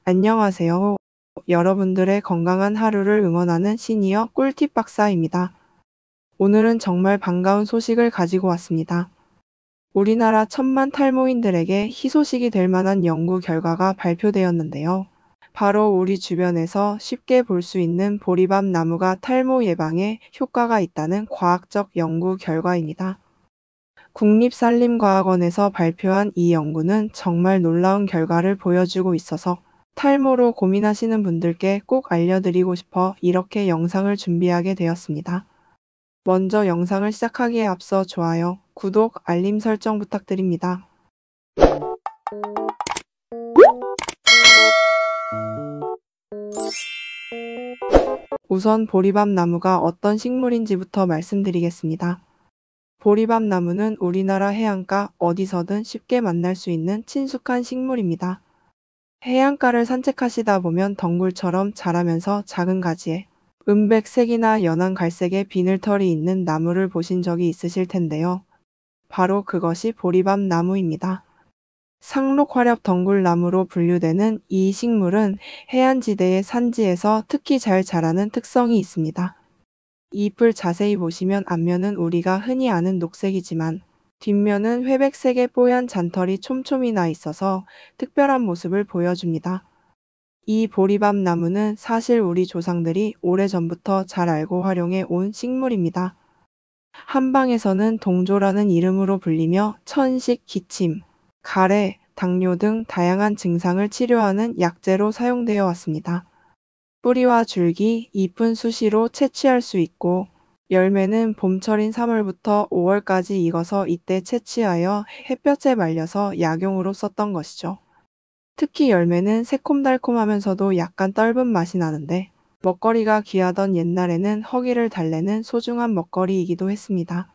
안녕하세요. 여러분들의 건강한 하루를 응원하는 시니어 꿀팁 박사입니다. 오늘은 정말 반가운 소식을 가지고 왔습니다. 우리나라 천만 탈모인들에게 희소식이 될 만한 연구 결과가 발표되었는데요. 바로 우리 주변에서 쉽게 볼 수 있는 보리밥 나무가 탈모 예방에 효과가 있다는 과학적 연구 결과입니다. 국립산림과학원에서 발표한 이 연구는 정말 놀라운 결과를 보여주고 있어서 탈모로 고민하시는 분들께 꼭 알려드리고 싶어 이렇게 영상을 준비하게 되었습니다. 먼저 영상을 시작하기에 앞서 좋아요, 구독, 알림 설정 부탁드립니다. 우선 보리밥 나무가 어떤 식물인지부터 말씀드리겠습니다. 보리밥 나무는 우리나라 해안가 어디서든 쉽게 만날 수 있는 친숙한 식물입니다. 해안가를 산책하시다 보면 덩굴처럼 자라면서 작은 가지에 은백색이나 연한 갈색의 비늘털이 있는 나무를 보신 적이 있으실 텐데요. 바로 그것이 보리밥 나무입니다. 상록화렵 덩굴나무로 분류되는 이 식물은 해안지대의 산지에서 특히 잘 자라는 특성이 있습니다. 잎을 자세히 보시면 앞면은 우리가 흔히 아는 녹색이지만 뒷면은 회백색의 뽀얀 잔털이 촘촘히 나 있어서 특별한 모습을 보여줍니다. 이 보리밥 나무는 사실 우리 조상들이 오래전부터 잘 알고 활용해 온 식물입니다. 한방에서는 동조라는 이름으로 불리며 천식, 기침, 가래, 당뇨 등 다양한 증상을 치료하는 약재로 사용되어 왔습니다. 뿌리와 줄기, 잎은 수시로 채취할 수 있고 열매는 봄철인 3월부터 5월까지 익어서 이때 채취하여 햇볕에 말려서 약용으로 썼던 것이죠. 특히 열매는 새콤달콤하면서도 약간 떫은 맛이 나는데 먹거리가 귀하던 옛날에는 허기를 달래는 소중한 먹거리이기도 했습니다.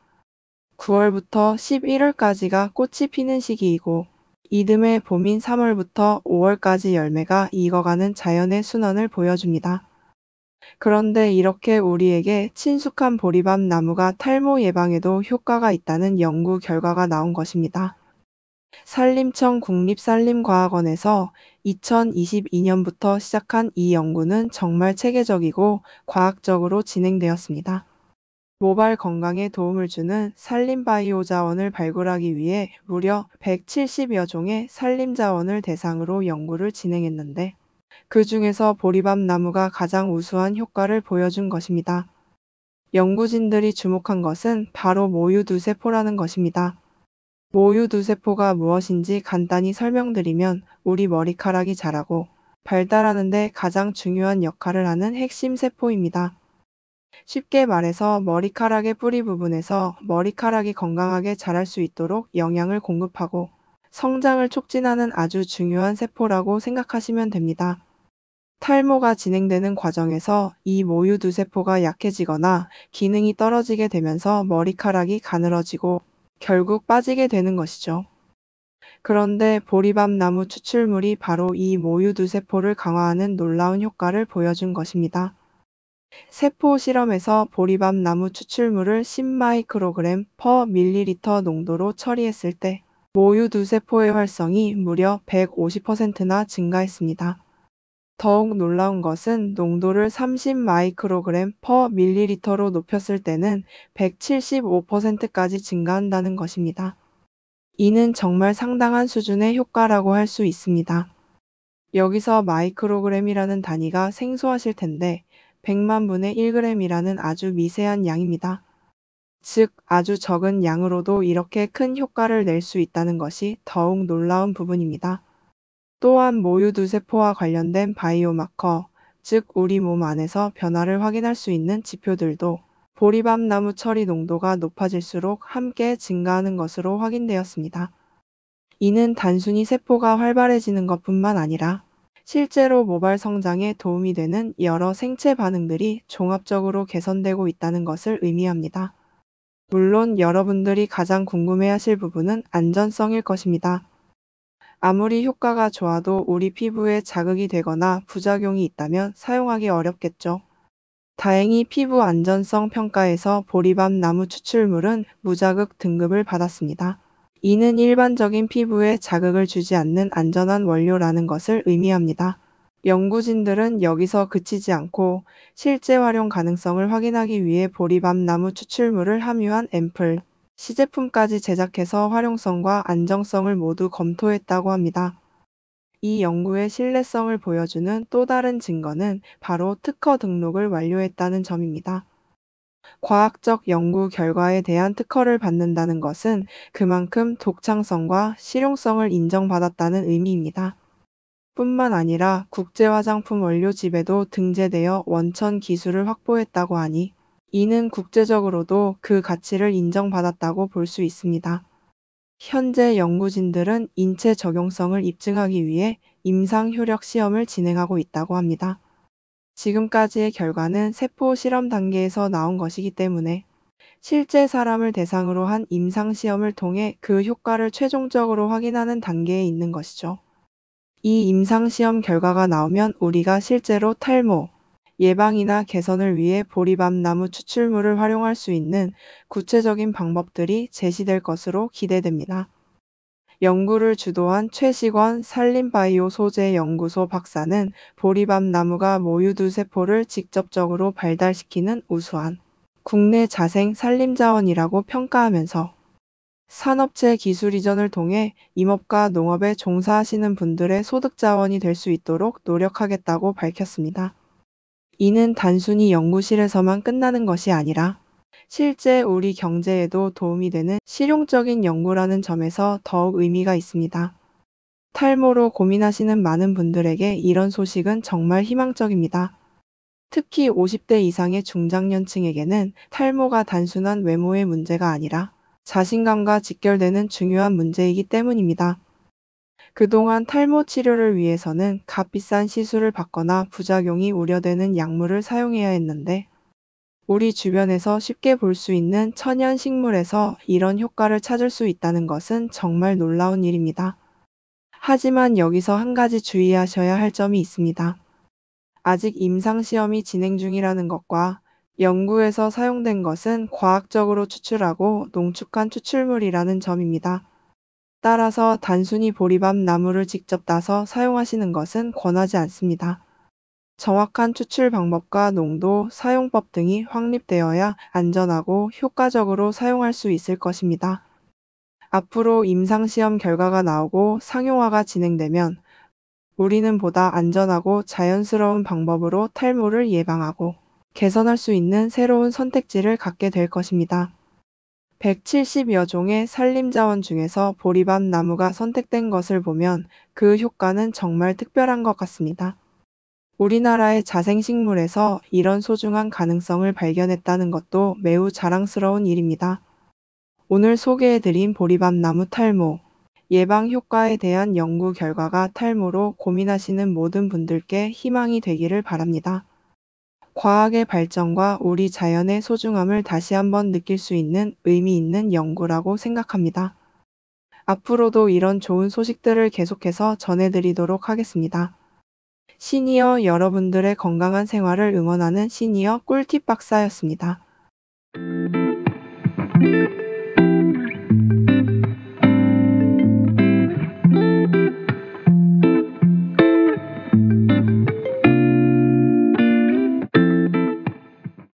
9월부터 11월까지가 꽃이 피는 시기이고 이듬해 봄인 3월부터 5월까지 열매가 익어가는 자연의 순환을 보여줍니다. 그런데 이렇게 우리에게 친숙한 보리밥 나무가 탈모 예방에도 효과가 있다는 연구 결과가 나온 것입니다. 산림청 국립산림과학원에서 2022년부터 시작한 이 연구는 정말 체계적이고 과학적으로 진행되었습니다. 모발 건강에 도움을 주는 산림바이오 자원을 발굴하기 위해 무려 170여 종의 산림자원을 대상으로 연구를 진행했는데 그 중에서 보리밥 나무가 가장 우수한 효과를 보여준 것입니다. 연구진들이 주목한 것은 바로 모유두세포라는 것입니다. 모유두세포가 무엇인지 간단히 설명드리면 우리 머리카락이 자라고 발달하는 데 가장 중요한 역할을 하는 핵심 세포입니다. 쉽게 말해서 머리카락의 뿌리 부분에서 머리카락이 건강하게 자랄 수 있도록 영양을 공급하고 성장을 촉진하는 아주 중요한 세포라고 생각하시면 됩니다. 탈모가 진행되는 과정에서 이 모유두세포가 약해지거나 기능이 떨어지게 되면서 머리카락이 가늘어지고 결국 빠지게 되는 것이죠. 그런데 보리밥 나무 추출물이 바로 이 모유두세포를 강화하는 놀라운 효과를 보여준 것입니다. 세포 실험에서 보리밥 나무 추출물을 10마이크로그램 퍼 밀리리터 농도로 처리했을 때 모유두세포의 활성이 무려 150%나 증가했습니다. 더욱 놀라운 것은 농도를 30마이크로그램 퍼 밀리리터로 높였을 때는 175%까지 증가한다는 것입니다. 이는 정말 상당한 수준의 효과라고 할 수 있습니다. 여기서 마이크로그램이라는 단위가 생소하실 텐데 100만 분의 1g이라는 아주 미세한 양입니다. 즉, 아주 적은 양으로도 이렇게 큰 효과를 낼 수 있다는 것이 더욱 놀라운 부분입니다. 또한 모유두세포와 관련된 바이오마커, 즉 우리 몸 안에서 변화를 확인할 수 있는 지표들도 보리밥 나무 처리 농도가 높아질수록 함께 증가하는 것으로 확인되었습니다. 이는 단순히 세포가 활발해지는 것뿐만 아니라 실제로 모발 성장에 도움이 되는 여러 생체 반응들이 종합적으로 개선되고 있다는 것을 의미합니다. 물론 여러분들이 가장 궁금해하실 부분은 안전성일 것입니다. 아무리 효과가 좋아도 우리 피부에 자극이 되거나 부작용이 있다면 사용하기 어렵겠죠. 다행히 피부 안전성 평가에서 보리밥 나무 추출물은 무자극 등급을 받았습니다. 이는 일반적인 피부에 자극을 주지 않는 안전한 원료라는 것을 의미합니다. 연구진들은 여기서 그치지 않고 실제 활용 가능성을 확인하기 위해 보리밤 나무 추출물을 함유한 앰플, 시제품까지 제작해서 활용성과 안정성을 모두 검토했다고 합니다. 이 연구의 신뢰성을 보여주는 또 다른 증거는 바로 특허 등록을 완료했다는 점입니다. 과학적 연구 결과에 대한 특허를 받는다는 것은 그만큼 독창성과 실용성을 인정받았다는 의미입니다. 뿐만 아니라 국제 화장품 원료집에도 등재되어 원천 기술을 확보했다고 하니 이는 국제적으로도 그 가치를 인정받았다고 볼 수 있습니다. 현재 연구진들은 인체 적용성을 입증하기 위해 임상 효력 시험을 진행하고 있다고 합니다. 지금까지의 결과는 세포 실험 단계에서 나온 것이기 때문에 실제 사람을 대상으로 한 임상 시험을 통해 그 효과를 최종적으로 확인하는 단계에 있는 것이죠. 이 임상 시험 결과가 나오면 우리가 실제로 탈모 예방이나 개선을 위해 보리밤 나무 추출물을 활용할 수 있는 구체적인 방법들이 제시될 것으로 기대됩니다. 연구를 주도한 최식원 산림바이오 소재 연구소 박사는 보리밤 나무가 모유두 세포를 직접적으로 발달시키는 우수한 국내 자생 산림자원이라고 평가하면서 산업체 기술 이전을 통해 임업과 농업에 종사하시는 분들의 소득 자원이 될 수 있도록 노력하겠다고 밝혔습니다. 이는 단순히 연구실에서만 끝나는 것이 아니라 실제 우리 경제에도 도움이 되는 실용적인 연구라는 점에서 더욱 의미가 있습니다. 탈모로 고민하시는 많은 분들에게 이런 소식은 정말 희망적입니다. 특히 50대 이상의 중장년층에게는 탈모가 단순한 외모의 문제가 아니라 자신감과 직결되는 중요한 문제이기 때문입니다. 그동안 탈모 치료를 위해서는 값비싼 시술을 받거나 부작용이 우려되는 약물을 사용해야 했는데 우리 주변에서 쉽게 볼 수 있는 천연 식물에서 이런 효과를 찾을 수 있다는 것은 정말 놀라운 일입니다. 하지만 여기서 한 가지 주의하셔야 할 점이 있습니다. 아직 임상시험이 진행 중이라는 것과 연구에서 사용된 것은 과학적으로 추출하고 농축한 추출물이라는 점입니다. 따라서 단순히 보리밤 나무를 직접 따서 사용하시는 것은 권하지 않습니다. 정확한 추출 방법과 농도, 사용법 등이 확립되어야 안전하고 효과적으로 사용할 수 있을 것입니다. 앞으로 임상시험 결과가 나오고 상용화가 진행되면 우리는 보다 안전하고 자연스러운 방법으로 탈모를 예방하고 개선할 수 있는 새로운 선택지를 갖게 될 것입니다. 170여 종의 산림자원 중에서 보리밤 나무가 선택된 것을 보면 그 효과는 정말 특별한 것 같습니다. 우리나라의 자생식물에서 이런 소중한 가능성을 발견했다는 것도 매우 자랑스러운 일입니다. 오늘 소개해드린 보리밤 나무 탈모 예방 효과에 대한 연구 결과가 탈모로 고민하시는 모든 분들께 희망이 되기를 바랍니다. 과학의 발전과 우리 자연의 소중함을 다시 한번 느낄 수 있는 의미 있는 연구라고 생각합니다. 앞으로도 이런 좋은 소식들을 계속해서 전해드리도록 하겠습니다. 시니어 여러분들의 건강한 생활을 응원하는 시니어 꿀팁 박사였습니다.